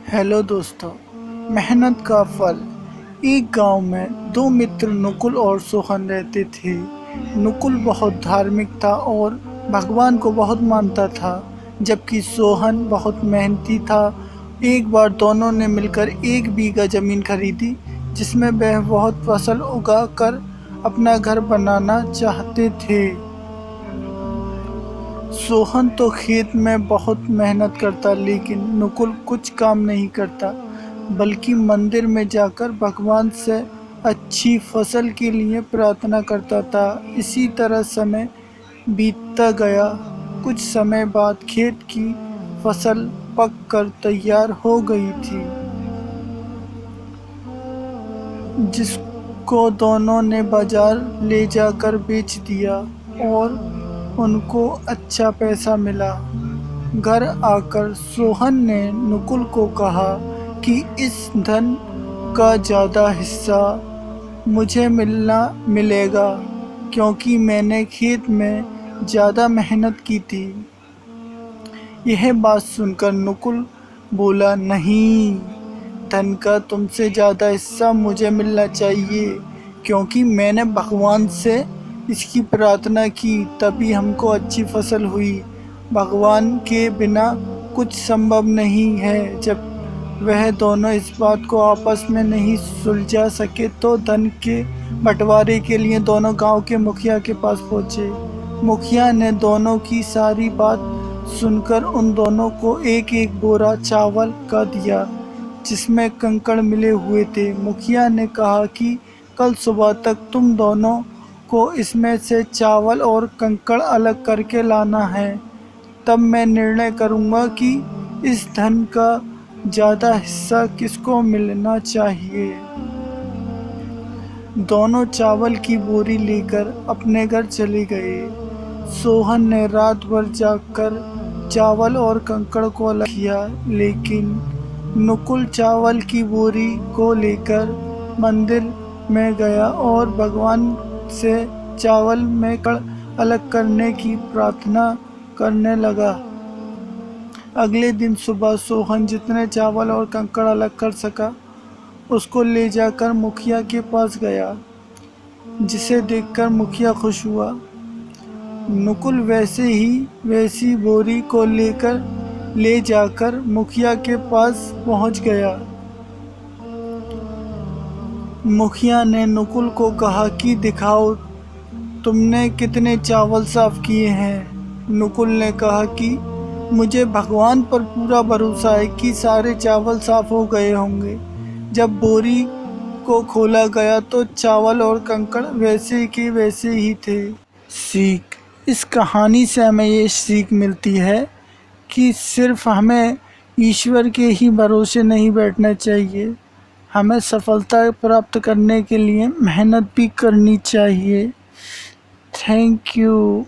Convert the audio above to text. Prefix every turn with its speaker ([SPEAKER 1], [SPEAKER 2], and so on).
[SPEAKER 1] Hello दोस्तों, मेहनत का फल। एक गांव में दो मित्र नुकुल और सोहन रहते थे। नुकुल बहुत धार्मिक था और भगवान को बहुत मानता था, जबकि सोहन बहुत मेहनती था। एक बार दोनों ने मिलकर 1 बीघा जमीन खरीदी, जिसमें वह बहुत फसल उगा कर अपना घर बनाना चाहते थे। सोहन तो खेत में बहुत मेहनत करता, लेकिन नुकुल कुछ काम नहीं करता, बल्कि मंदिर में जाकर भगवान से अच्छी फसल के लिए प्रार्थना करता था। इसी तरह समय बीतता गया। कुछ समय बाद खेत की फसल पक कर तैयार हो गई थी, जिसको दोनों ने बाजार ले जाकर बेच दिया और उनको अच्छा पैसा मिला। घर आकर सोहन ने नुकुल को कहा कि इस धन का ज़्यादा हिस्सा मुझे मिलेगा, क्योंकि मैंने खेत में ज़्यादा मेहनत की थी। यह बात सुनकर नुकुल बोला, नहीं, धन का तुमसे ज़्यादा हिस्सा मुझे मिलना चाहिए, क्योंकि मैंने भगवान से इसकी प्रार्थना की, तभी हमको अच्छी फसल हुई। भगवान के बिना कुछ संभव नहीं है। जब वह दोनों इस बात को आपस में नहीं सुलझा सके तो धन के बंटवारे के लिए दोनों गांव के मुखिया के पास पहुंचे। मुखिया ने दोनों की सारी बात सुनकर उन दोनों को एक एक बोरा चावल का दिया, जिसमें कंकड़ मिले हुए थे। मुखिया ने कहा कि कल सुबह तक तुम दोनों को इसमें से चावल और कंकड़ अलग करके लाना है, तब मैं निर्णय करूंगा कि इस धन का ज़्यादा हिस्सा किसको मिलना चाहिए। दोनों चावल की बोरी लेकर अपने घर चले गए। सोहन ने रात भर जागकर चावल और कंकड़ को अलग किया, लेकिन नुकुल चावल की बोरी को लेकर मंदिर में गया और भगवान से चावल में कंकड़ अलग करने की प्रार्थना करने लगा। अगले दिन सुबह सोहन जितने चावल और कंकड़ अलग कर सका, उसको ले जाकर मुखिया के पास गया, जिसे देखकर मुखिया खुश हुआ। नुकुल वैसी बोरी को ले जाकर मुखिया के पास पहुंच गया। मुखिया ने नुकुल को कहा कि दिखाओ, तुमने कितने चावल साफ किए हैं। नुकुल ने कहा कि मुझे भगवान पर पूरा भरोसा है कि सारे चावल साफ हो गए होंगे। जब बोरी को खोला गया तो चावल और कंकड़ वैसे के वैसे ही थे। सीख, इस कहानी से हमें ये सीख मिलती है कि सिर्फ हमें ईश्वर के ही भरोसे नहीं बैठना चाहिए, हमें सफलता प्राप्त करने के लिए मेहनत भी करनी चाहिए। Thank you.